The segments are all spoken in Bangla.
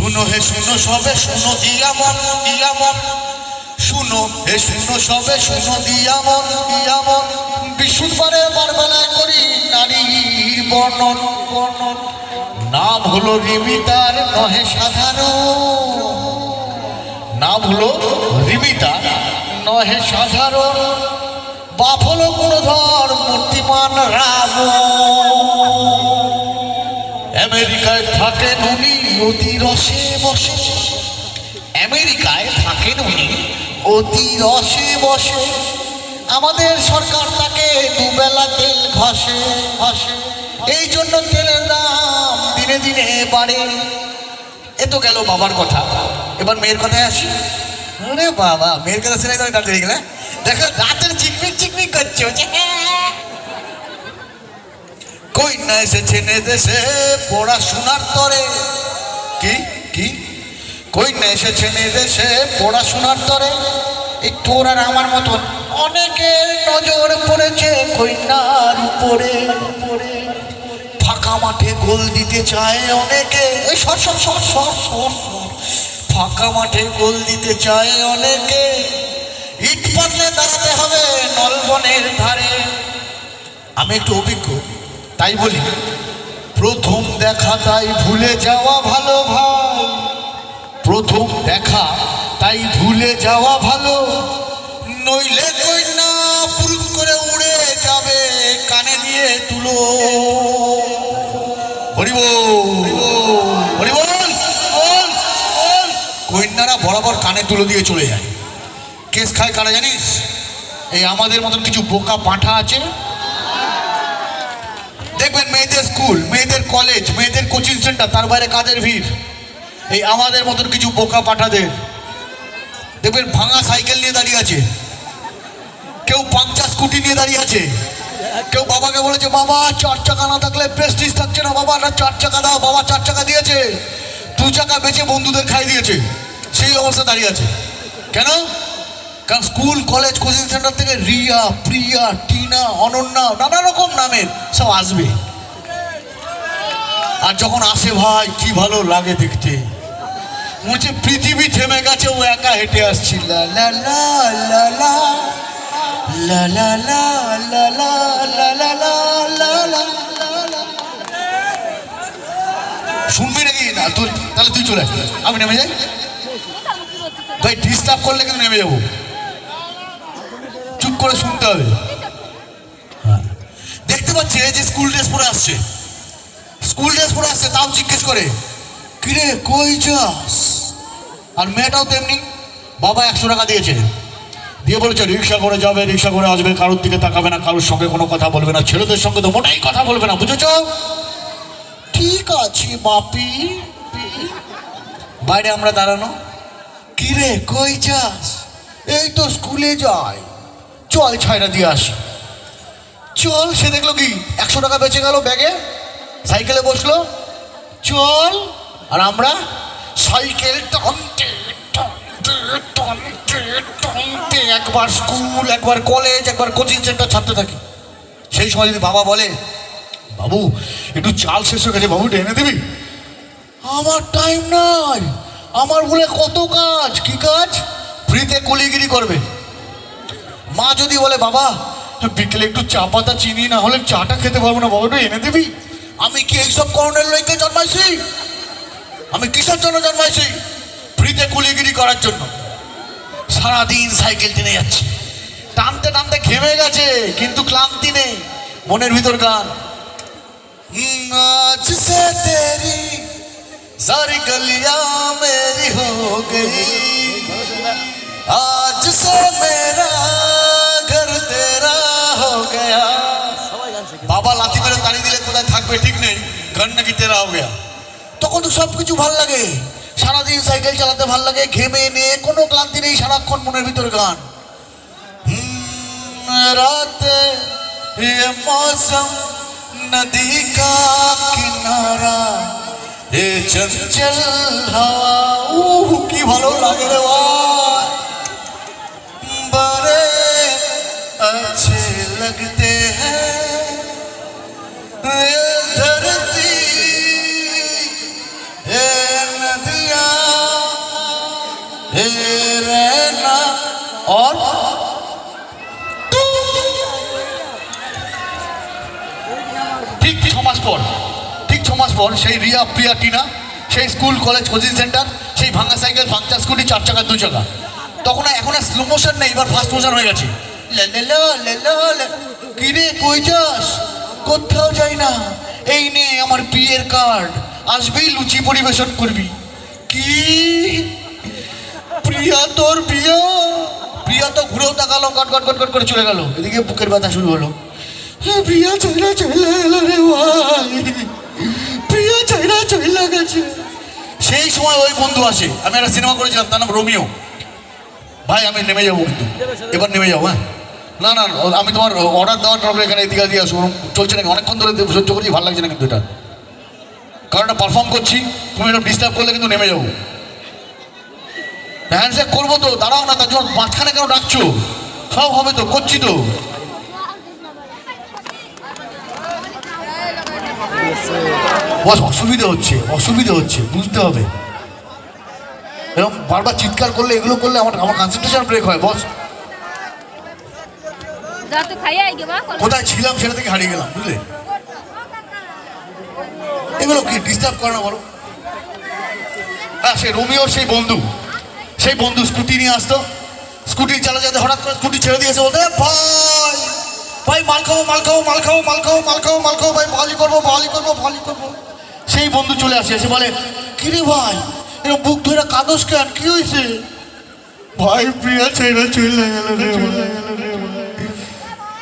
শুনো হে শুনো সবে শুনো দিয়া মন শুনো হে শুনো সবে শুনো দিয়া মন বিশুদ্ধবারে বারবেলায় করি নারীর বর্ণন নাম হলো রিমিতার নহে সাধারণ নাম হলো রিমিতা নহে সাধারণ বাপ হলো গুণধর মূর্তিমান রাম আমেরিকায় থাকেন উনি অতি রসে বসে আমেরিকায় থাকেন উনি অতি রসে বসে আমাদের সরকার তাকে দুবেলা তেল ঘষে এই জন্য তেলের দাম দিনে দিনে বাড়ে। এ তো গেল বাবার কথা, এবার মেয়ের কথায় আসি। আরে বাবা, মেয়ের কথা শুনে তুমি দাঁড়িয়ে গেলে, দেখো দাঁতের চিকমিক করছে। কন্যা এসেছে দেশে পড়াশোনার তরে, কি কন্যা এসেছে দেশে পড়াশোনার তরে। এই তোর আর আমার মতন অনেকের নজর পড়েছে কন্যার উপরে। ফাঁকা মাঠে গোল দিতে চায় অনেকে, ফাঁকা মাঠে গোল দিতে চায় অনেকে। ইট পাতলে দাঁড়াতে হবে নলবনের ধারে। আমি একটু অভিজ্ঞ, তাই বলি, প্রথম দেখা তাই ভুলে যাওয়া ভালো ভাই। প্রথম দেখা তাই ভুলে যাওয়া ভালো, নইলে কন্যা পুরুত করে উড়ে যাবে কানে দিয়ে তুলো। কন্যারা বরাবর কানে তুলো দিয়ে চলে যায়। কেস খায় কারা জানিস? এই আমাদের মতন কিছু বোকা পাঁঠা আছে, দেখবেন মেয়েদের স্কুল, মেয়েদের কলেজ, মেয়েদের কোচিং সেন্টার, তার বাইরে কাদের ভিড়। এই আমাদের মতন কিছু বোকা পাঠাদের দেখবেন ভাঙা সাইকেল নিয়ে দাঁড়িয়ে আছে, কেউ পাংচার স্কুটি নিয়ে দাঁড়িয়ে আছে, কেউ বাবাকে বলেছে বাবা 4 চাকা না থাকলে প্রেস্টিজ থাকছে না, বাবা না 4 চাকা দাও। বাবা 4 চাকা দিয়েছে, 2 চাকা বেচে বন্ধুদের খাই দিয়েছে, সেই অবস্থা দাঁড়িয়ে আছে। কেন? কারণ স্কুল কলেজ কোচিং সেন্টার থেকে রিয়া, প্রিয়া, টিনা, অনন্যা, নানা রকম নামের সব আসবে। আর যখন আসে ভাই কি ভালো লাগে দেখতে, মনে হচ্ছে পৃথিবী থেমে গেছে, ও একা হেঁটে আসছে। লা লা লা লা লা লা লা লা লা লা লা লা লা। শুনবি নাকি না? তাহলে তুই চলে আয়, আমি নেমে যাই। ভাই ডিস্টার্ব করলে কিন্তু নেমে যাবো, চুপ করে শুনতে হবে। দেখতে পাচ্ছি যে স্কুল ড্রেস পরে আসছে, স্কুল ড্রেস পরে আসছে, তাও জিজ্ঞেস করে কিরে কই যাস? আর মেয়েটাও তেমনি, বাবা 100 টাকা দিয়েছে, দিয়ে বলেছে রিক্সা করে যাবে, রিক্সা করে আসবে, কারোর দিকে তাকাবে না, কারোর সঙ্গে কোনো কথা বলবে না, ছেলেদের সঙ্গে তো মোটাই কথা বলবে না, বুঝেছ? ঠিক আছে বাপি। বাইরে আমরা দাঁড়ানো, কিরে কই যাস? এই তো স্কুলে যাই, চল ছাইরা দিয়ে আসি। চল, সে দেখলো কি 100 টাকা বেঁচে গেল ব্যাগে, সাইকেলে বসলো, চল। আর আমরা সাইকেল টানতে টানতে টানতে টানতে একবার স্কুল, একবার কলেজ, একবার কোচিং সেন্টার ছাড়তে থাকি। সেই সময় যদি বাবা বলে বাবু একটু চাল শেষ হয়ে গেছে, বাবু এনে দিবি? আমার টাইম নাই, আমার বলে কত কাজ। কি কাজ? ফ্রিতে কুলিগিরি করবে। মা যদি বলে বাবা বিকেলে একটু চা পাতা চিনি না হলে চাটা খেতে পারবো না, বাবা একটু এনে দিবি? আমি কি এইসব করণের লইকে জন্মাইছি? আমি কিসের জন্য জন্মাইছি? ফ্রিতে কুলিগিরি করার জন্য। সারাদিন সাইকেল টেনে যাচ্ছে, টানতে টানতে ঘেমে গেছে, কিন্তু ক্লান্তি নেই। মনের ভিতর গান, আজ সে তেরি সারি গলিয়াं মেরি হো গই, আজ সে মেরা ঘর তেরা হো গয়া। বাবা লাথি মেরে তাড়ি দিলে কোথায় থাকবে ঠিক নেই, ঘর নাকি তেরা হো গয়া। তখন তো সব কিছু ভাল লাগে, সারাদিন সাইকেল চালাতে ভাল লাগে, ঘেমে নিয়ে কোনো ক্লান্তি নেই, সারাক্ষণ মনের ভিতরে গান। রাতে ये मौसम नदी का किनारा, ये चंचल हवा, की ভালো লাগে রে ভাই, बड़े अच्छे लगते हैं ये धरती, ये नदियाँ পর, ঠিক 6 মাস পর সেই রিয়া প্রিয়া টিনা, সেই স্কুল কলেজ কোচিং সেন্টার, সেই ভাঙা সাইকেল পাংচার স্কুটি 4 চাকা 2 চাকা, তখন এখন আর স্লো মোশন নেই, এবার ফাস্ট মোশন হয়ে গেছে। কিরে কই যাস? কোথাও যাই না, এই নে আমার বিয়ের কার্ড, আসবেই লুচি পরিবেশন করবি। কি প্রিয়া তোর বিয়ে? প্রিয়া তো ঘুরেও তাকালো, গট গট গট গট করে চলে গেল। এদিকে বুকের ব্যথা শুরু হলো। প্রিয়া চলে চলে এলো রে ভাই, প্রিয়া চাইরা চলে গেছে। সেই সময় ওই বন্ধু আসে, আমি একটা সিনেমা করেছিলাম, তার নাম রোমিও। ভাই আমি নেমে যাবো কিন্তু, এবার নেমে যাবো। হ্যাঁ না না, আমি তোমার অর্ডার দেওয়ার টপে এখানে এদিকে দিয়ে আসবো, চলছে নাকি? অনেকক্ষণ ধরে সহ্য করছি, ভালো লাগছে না কিন্তু এটা, কারণ এটা পারফর্ম করছি, তুমি এটা ডিস্টার্ব করলে কিন্তু নেমে যাবো। হ্যান্ডশেক করবো তো, দাঁড়াও না, তার জন্য মাঝখানে কেন ডাকছো? সব হবে তো, করছি তো। বস অসুবিধা হচ্ছে, অসুবিধা হচ্ছে, বুঝতে হবে। এরকম বারবার চিৎকার করলে, এগুলো করলে আমার কনসেন্ট্রেশন ব্রেক হয় বস। কোথায় ছিলাম সেটা থেকে হারিয়ে গেলাম, বুঝলে? এগুলো কি ডিস্টার্ব করে না বলো? হ্যাঁ, সেই রোমিওর সেই বন্ধু স্কুটি নিয়ে আসতো, স্কুটি চালা যেতে হঠাৎ করে স্কুটি ছেড়ে দিয়েছে, বলতে ভাই ভাই মাল খাবো মাল খাবো মাল খাবো মাল খাবো মাল খাবো মাল খাবো ভাই, ভালি করবো ভালি করবো ভালি করবো। সেই বন্ধু চলে আসে, এসে বলে কিরে ভাই এরকম বুক ধরে কাঁদোস কেন, কি হয়েছে? ভাই প্রিয়া ছেড়ে চলে গেল রে,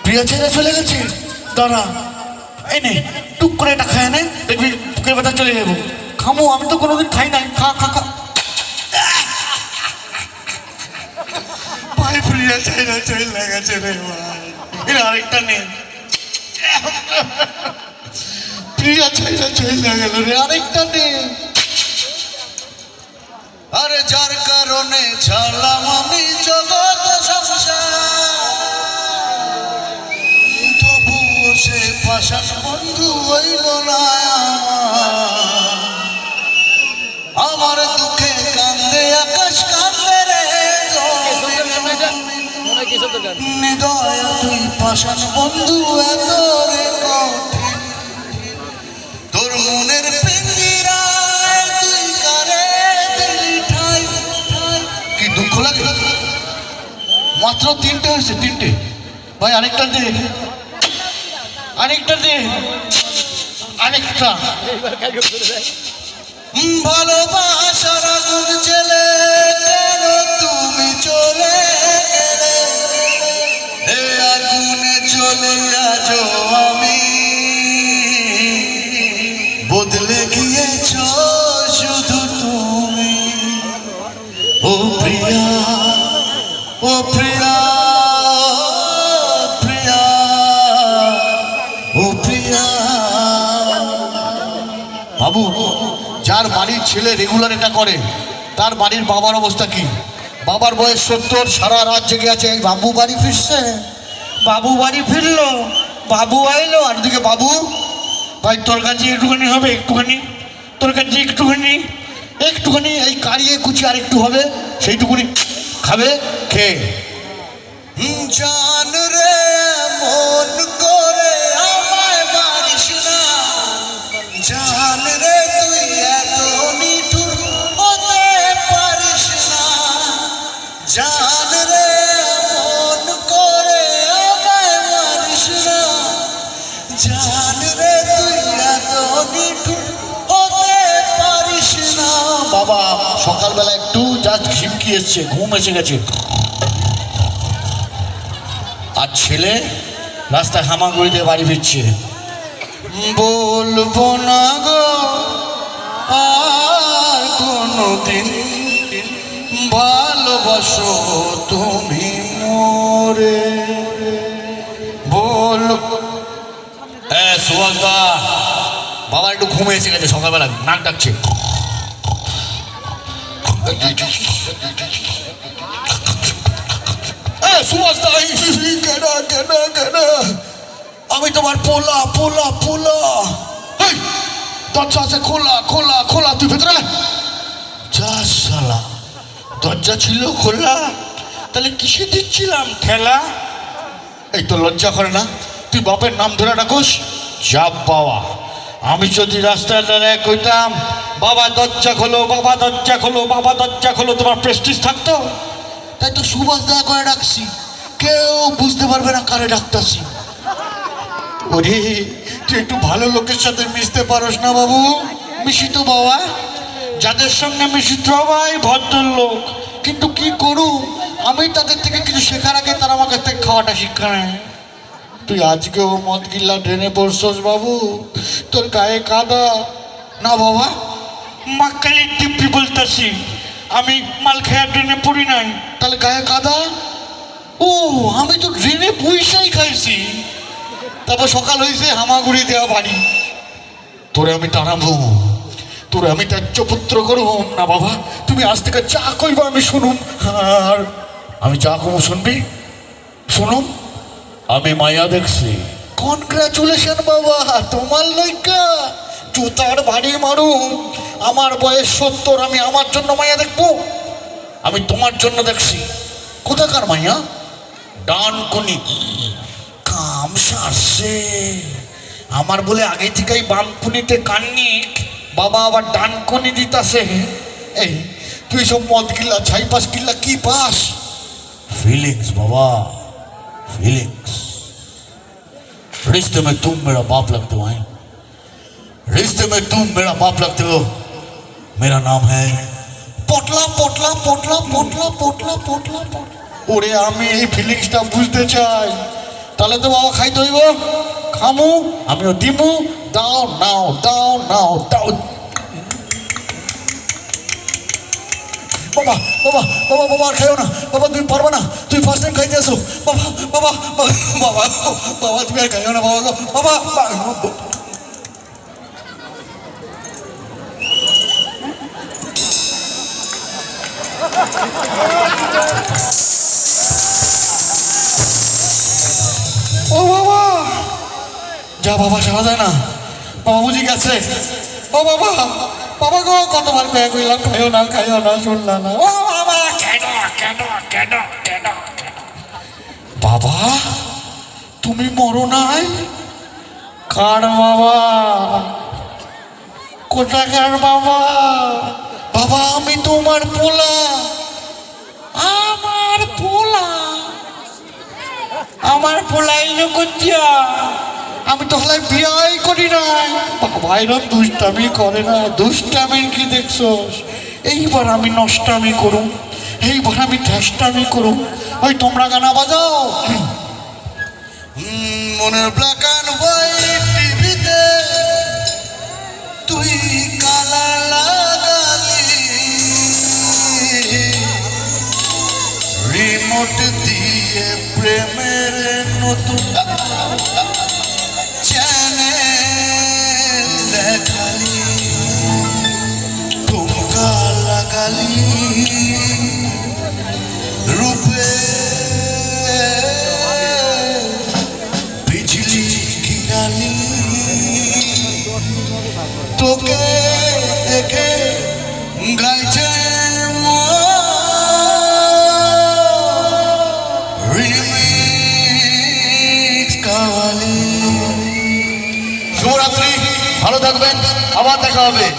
প্রিয়া ছেড়ে চলে গেছে। দাঁড়া এনে টুক করে এটা খায় নে, দেখবি বুকের ব্যথা চলে যাবো। খামো, আমি তো কোনোদিন খাই নাই, খা খা খা। ভাই প্রিয়া ছেড়ে চলে গেছে রে ভাই, এর আরেকটা নেই। প্রিয়া ছেড়ে চলে গেল রে, আরেকটা নেই। আরে যার কারণে ছাড়লাম আমি জগৎ সংসার, তবুও সে পাশান বন্ধু হইল না আমার। দুঃখে কান্দে আকাশ কান্দে রে, নিদয় তুই পাশান বন্ধু এত রে কঠিন, তোর মনের পিঞ্জিরায় তুই কারে দিলি ঠাই। কি দুঃখ লাগে, মাত্র 3টে হয়েছে, 3টে। ভাই আরেকটা দে, আরেকটা দে, আরেকটা। ভালোবাসার আগুন ছেলে কেন তুমি চলে গেলে, এ আগুনে চলে আজ আমি, বদলে গিয়েছ শুধু তুমি। ও প্রিয়া, ও প্রিয়া, প্রিয়া, ও প্রিয়া। বাবু, যার বাড়ির ছেলে রেগুলার এটা করে, তার বাড়ির বাবার অবস্থা কি? বাবার বয়স 70, সারা রাত জেগে আছে, বাবু বাড়ি ফিরছে, বাবু বাড়ি ফিরলো, বাবু আইলো, আর দিকে বাবু ভাই তোর কাছে একটুখানি হবে, একটুখানি তোর কাছে একটুখানি একটুখানি এই কারিয়ে কুচি আর একটু হবে, সেইটুকুনি খাবে, খেয়ে জান রে মন করে আমায় মারিস না, জান রে তুই এত নিঠুর হতে পারিস না, জান রে মন করে আমায় মারিস না, জান রে তুই এত নিঠুর হতে পারিস না। বাবা সকালবেলা একটু জাস্ট ঝিমকি এসছে, ঘুম এসে গেছে, আর ছেলে রাস্তায় হামাগুড়ি দিয়ে বাড়ি ফিরছে। বলবো না গো আর কোনদিন ভালোবাসো তুমি মোরে, বলবো। সুভাষ দা, বাবা একটু ঘুমে এসে গেছে, সকালবেলা নাক ডাকছে। সুভাষ দা, কেন কেন কেন? আমি তোমার পোলা পোলা পোলা। দরজা আছে খোলা খোলা খোলা, তুই ভেতরে যা। শালা দরজা ছিল খোলা, তাহলে কিসে দিচ্ছিলাম ঠেলা? এই তো লজ্জা করে না? তুই বাপের নাম ধরে ডাকোস? যা বাবা, আমি যদি রাস্তায় দাঁড়ায় কইতাম বাবা দরজা খোলো, বাবা দরজা খোলো, বাবা দরজা খোলো, তোমার প্রেস্টিজ থাকতো? তাই তো সুভাষ দা করে ডাকছি, কেউ বুঝতে পারবে না কারে ডাকতাছি। ওরে, তুই একটু ভালো লোকের সাথে মিশতে পারোস না বাবু? মিশি তো বাবা, যাদের সঙ্গে মিশি সবাই ভদ্রলোক। কিন্তু কি করুম, আমি তাদের থেকে কিছু শেখার আগে তারা আমার কাছ থেকে খাওয়াটা শিক্ষা নেয়। তুই আজকেও মদ গিল্লা ড্রেনে পড়ছস বাবু? তোর গায়ে কাদা। না বাবা, মাকালি দিব্যি বলতাছি, আমি মাল খেয়ার ড্রেনে পড়ি নাই। তাহলে গায়ে কাদা? ও, আমি তো ড্রেনে পয়সাই খাইছি, তারপর সকাল হয়েছে হামাগুড়ি দেওয়া বাড়ি। তোরে আমি টানাবো, তোরে আমি ত্যায্য পুত্র করব না বাবা। তুমি আজ থেকে যা কইবা আমি শুনুম। আর আমি যা কব শুনবি? শুনুম, আমি মায়া দেখছি। কনগ্রাচুলেশন বাবা, তোমার লইকা জুতার বাড়ি মারুম। আমার বয়স 70, আমি আমার জন্য মাইয়া দেখবো? আমি তোমার জন্য দেখছি। কোথাকার মাইয়া? ডান কোনি। কাম সারছে। আমার বলে আগে থেকেই বামকুনিতে কান্নিক, বাবা আবার ডানকুনি দিতাছে। এই তুই সব মদ কিল্লা ছাই পাস কিল্লা কি পাস? फीलिंग्स बाबा, फीलिंग्स। रिश्ते में तुम मेरा बाप लगते हो, हैं? रिश्ते में तुम मेरा बाप लगते हो। मेरा नाम है পটলা পটলা পটলা পটলা পটলা পটলা পটলা। ওরে, আমি এই ফিলিংসটা বুঝতে চাই। তাহলে তো বাবা খাইতে হইব। খামু, আমিও দিমু। দাও নাও, দাও নাও, দাও। বাবা বাবা বাবা বাবা, আর খাইও না বাবা, তুমি পারবে না, তুমি ফার্স্ট টাইম খাইতে আসো। বাবা বাবা বাবা বাবা, তুমি আর খাইও না বাবা, বাবা। ও বাবা, যা বাবা, সেবা যায় না বাবা, বুঝি গেছে। ও বাবা, বাবা গো, কতবার কয়ে কইলাম খাইও না, খাইও না, শুনলা না। ও বাবা, কেন কেন কেন কেন? বাবা, তুমি মরো নাই? কার বাবা? কোথাকার বাবা? বাবা, আমি তোমার পোলা। আমার পোলা, আমার পোলাই লুকুচ্ছা। আমি তো হলাই বিয়াই করি নাই। বাবা এরম দুষ্টামি করে না। দুষ্টামি কি দেখছোস? এইবার আমি নষ্টামি করুম, এইবার আমি ঠেষ্টামি করুম। ওই তোমরা গানা বাজাও। মনের ব্ল্যাক অ্যান্ড হোয়াইট টিভিতে তুই কালা লাগালি, রিমোট দিয়ে প্রেমের নতুন চ্যানেল দেখালি, ঠুমকা লাগালি, রূপে বিজলি গিরালি। তোকে দেখে গাইছে রিমিক্স কাওয়ালি। শুভরাত্রি, ভালো থাকবেন, আবার দেখা হবে।